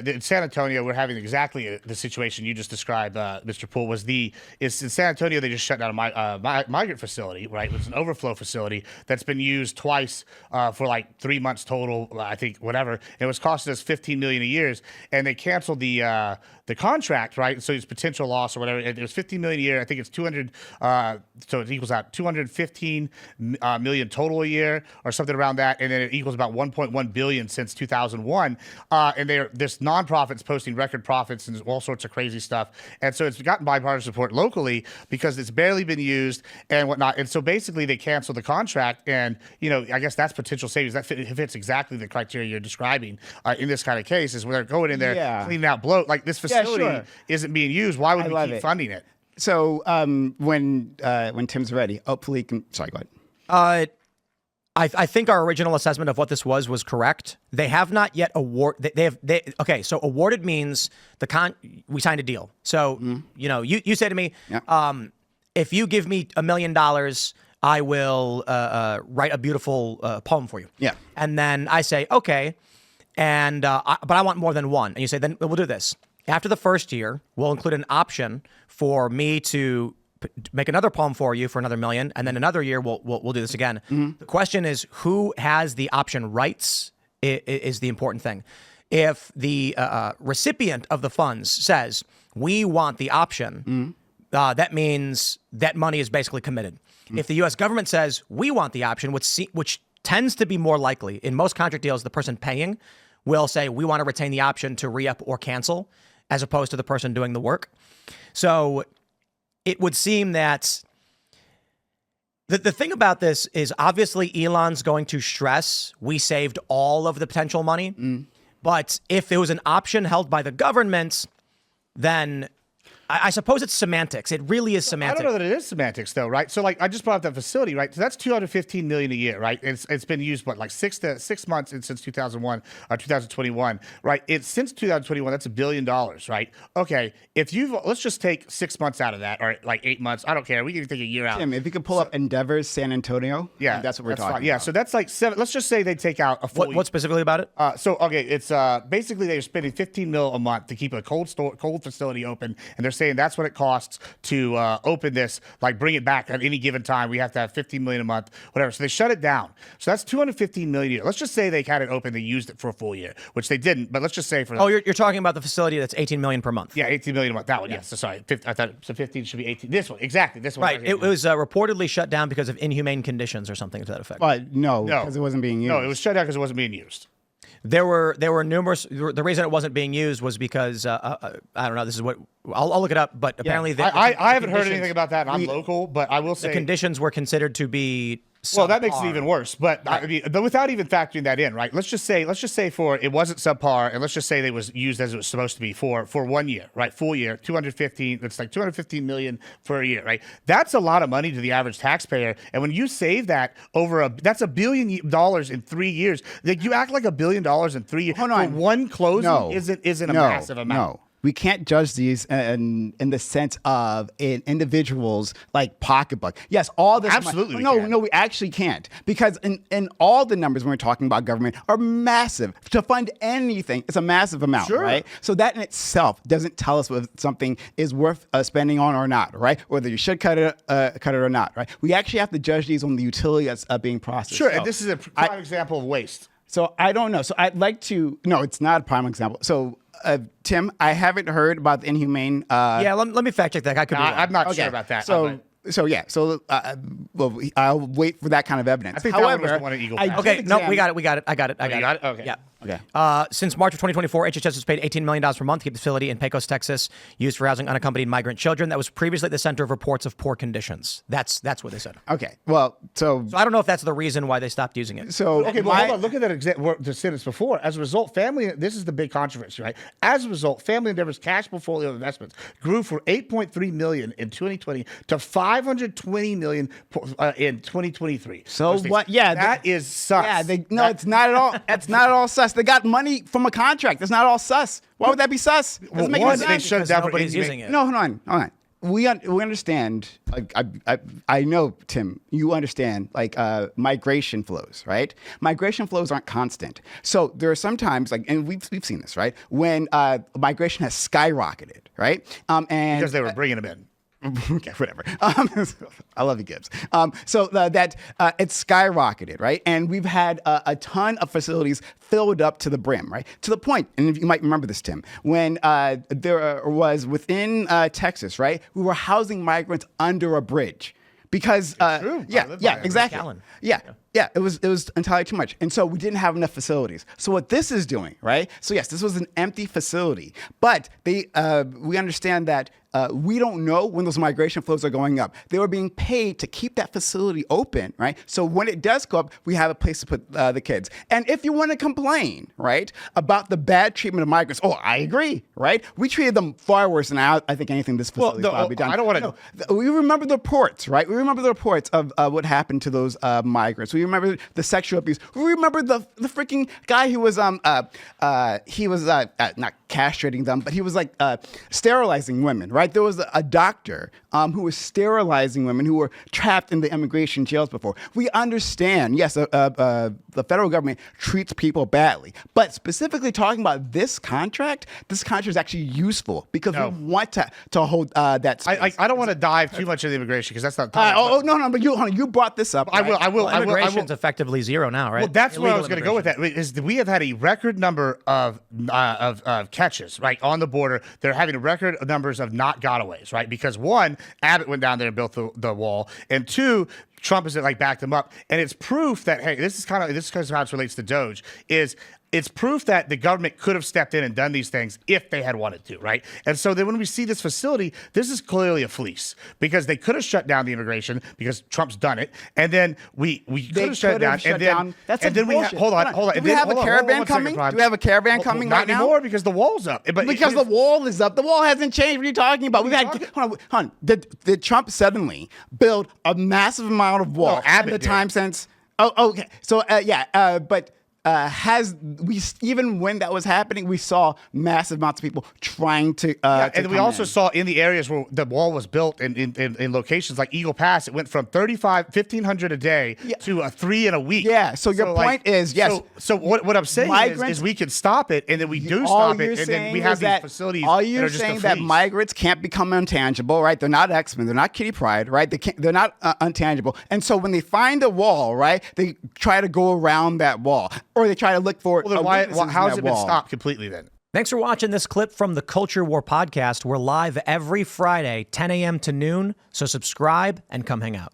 in San Antonio, we're having exactly the situation you just described, Mr. Poole. Is in San Antonio, they just shut down a migrant facility, right? It's an overflow facility that's been used twice for like 3 months total, I think, whatever. And it was costing us $15 million a year, and they canceled the contract, right? So it's potential loss or whatever. It was $15 million a year. I think it's 200. So it equals out 215 million total a year, or something around that, and then it equals about 1.1 billion since 2001. And this nonprofit's posting record profits and all sorts of crazy stuff. And so it's gotten bipartisan support locally because it's barely been used and whatnot. And so basically they canceled the contract, and I guess that's potential savings. That fits exactly the criteria you're describing in this kind of case, is where they're going in there cleaning out bloat. Like, this facility isn't being used. Why would we keep funding it? So when Tim's ready, hopefully, sorry, go ahead. I think our original assessment of what this was correct. They have not yet okay, so awarded means we signed a deal. So you say to me, if you give me $1 million, I will write a beautiful poem for you. Yeah. And then I say, okay, and but I want more than one. And you say, then we'll do this. After the first year, we'll include an option for me to make another poem for you for another $1 million, and then another year we'll do this again. The question is, who has the option rights is the important thing. If the recipient of the funds says, we want the option, that means that money is basically committed. If the U.S. government says, we want the option, which tends to be more likely, in most contract deals, the person paying will say, we want to retain the option to re-up or cancel, as opposed to the person doing the work. So it would seem that the thing about this is, obviously Elon's going to stress we saved all of the potential money. But if it was an option held by the government, then I suppose it's semantics. It really is semantics. I don't know that it is semantics, though, right? So, like, I just brought up that facility, right? So that's $215 million a year, right? It's been used, what, like 6 months since 2001 or 2021, right? Since 2021, that's $1 billion, right? Okay, let's just take 6 months out of that, or like 8 months. I don't care. We can take a year out. Tim, if you could pull up Endeavor's San Antonio, that's what we're talking about. Yeah, so that's like 7. Let's just say they take out a full. What specifically about it? Okay, it's basically they're spending $15 million a month to keep a cold facility open, and they're saying that's what it costs to open this, like bring it back at any given time. We have to have $15 million a month, whatever. So they shut it down. So that's $215 million a year. Let's just say they had it open, they used it for a full year, which they didn't. But let's just say for you're talking about the facility that's $18 million per month. Yeah, $18 million a month. That one, yes. So sorry, I thought so. 15 should be 18. This one, exactly. This one, right? It was reportedly shut down because of inhumane conditions or something to that effect. But no, because it wasn't being used. No, it was shut down because it wasn't being used. There were numerous. The reason it wasn't being used was because I don't know. This is what I'll look it up. But apparently, I haven't heard anything about that. I'm local, but I will say the conditions were considered to be. Well, that makes it even worse. But right. I mean, but without even factoring that in, right? Let's just say for it wasn't subpar, and let's just say it was used as it was supposed to be for 1 year, right? Full year, 215. It's like 215 million for a year, right? That's a lot of money to the average taxpayer. And when you save that that's $1 billion in 3 years. Like, you act like $1 billion in 3 years for one closing isn't a massive amount. No. We can't judge these in the sense of an individual's like pocketbook. Yes, all this. Absolutely. No, we actually can't, because in all the numbers when we're talking about government are massive. To fund anything, it's a massive amount, right? So that in itself doesn't tell us whether something is worth spending on or not, right? Whether you should cut it or not, right? We actually have to judge these on the utility that's being processed. Sure, and this is a prime example of waste. So I don't know. So I'd like to. No, it's not a prime example. So. Tim, I haven't heard about the inhumane. Let me fact check that. I could be wrong. I'm not sure about that. So I'll wait for that kind of evidence. I think that was the one at Eagle Pass. Okay, no, we got it. I got it. Okay. Yeah. Okay. Since March of 2024, HHS has paid $18 million per month to keep the facility in Pecos, Texas, used for housing unaccompanied migrant children. That was previously at the center of reports of poor conditions. That's what they said. Okay. Well, so I don't know if that's the reason why they stopped using it. So hold on. Look at that the sentence before. As a result, this is the big controversy, right? As a result, Family Endeavor's cash portfolio of investments grew from $8.3 million in 2020 to $520 million in 2023. So what? Yeah, that is sus. Yeah, it's not at all. That's not at all sus. They got money from a contract. That's not all sus. Why would that be sus? Well, they shut it down for using it. No, hold on. we understand. I know, Tim, you understand migration flows, right? Migration flows aren't constant. So there are some times and we've seen this, right? When migration has skyrocketed, right? And because they were bringing them in. Okay, whatever. I love you, Gibbs. So it's skyrocketed, right? And we've had a ton of facilities filled up to the brim, right? To the point, and you might remember this, Tim, when there was within Texas, right? We were housing migrants under a bridge. Because exactly. Yeah, it was entirely too much. And so we didn't have enough facilities. So what this is doing, right? So yes, this was an empty facility, but we understand that we don't know when those migration flows are going up. They were being paid to keep that facility open, right? So when it does go up, we have a place to put the kids. And if you want to complain, right, about the bad treatment of migrants, I agree, right? We treated them far worse than I think anything this facility has probably done. I don't want to. No, we remember the reports, right? We remember the reports of what happened to those migrants. We remember the sexual abuse. We remember the freaking guy who was not castrating them, but he was sterilizing women, right? There was a doctor who was sterilizing women who were trapped in the immigration jails before. We understand, yes, the federal government treats people badly, but specifically talking about this contract is actually useful because we want to hold that space. I don't want to dive too much into immigration because that's not. No, but you brought this up. I will. Immigration's effectively zero now, right? Well, that's where I was going to go with that. Is we have had a record number of catches, right, on the border. They're having record numbers of not gotaways, right? Because one, Abbott went down there and built the wall, and two, Trump has backed them up, and it's proof that this is how it relates to Doge it's proof that the government could have stepped in and done these things if they had wanted to, right? And so then when we see this facility, this is clearly a fleece because they could have shut down the immigration because Trump's done it, and then we could have shut it down, and then that's and then bullshit. hold on. Do we have a caravan coming? Do we have a caravan coming right now? Not anymore because the wall's up. Because the wall is up. The wall hasn't changed. What are you talking about? Hold on. Did Trump suddenly build a massive amount of wall in the time since? Oh, okay. So but. Even when that was happening, we saw massive amounts of people trying to. And we also saw in the areas where the wall was built in locations like Eagle Pass, it went from 1,500 a day to 3 in a week. Yeah. So your point is yes. So what I'm saying is we can stop it, and then we do stop it, and then we have these facilities. All you're saying that migrants can't become intangible, right? They're not X-Men. They're not Kitty Pryde, right? They're not untangible. And so when they find a wall, right, they try to go around that wall. Or they try to look for. Well, then how has it been stopped completely then? Thanks for watching this clip from the Culture War podcast. We're live every Friday, 10 a.m. to noon. So subscribe and come hang out.